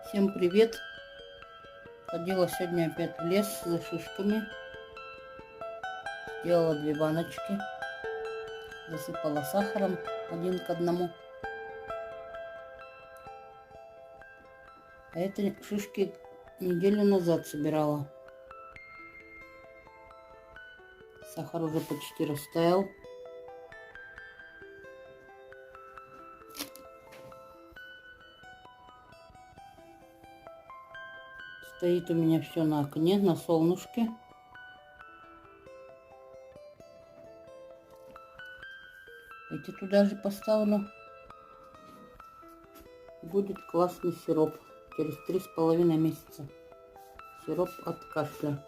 Всем привет! Ходила сегодня опять в лес за шишками. Сделала 2 баночки. Засыпала сахаром 1 к 1. А это шишки неделю назад собирала. Сахар уже почти растаял. Стоит у меня все на окне, на солнышке. Эти туда же поставлю. Будет классный сироп через 3,5 месяца. Сироп от кашля.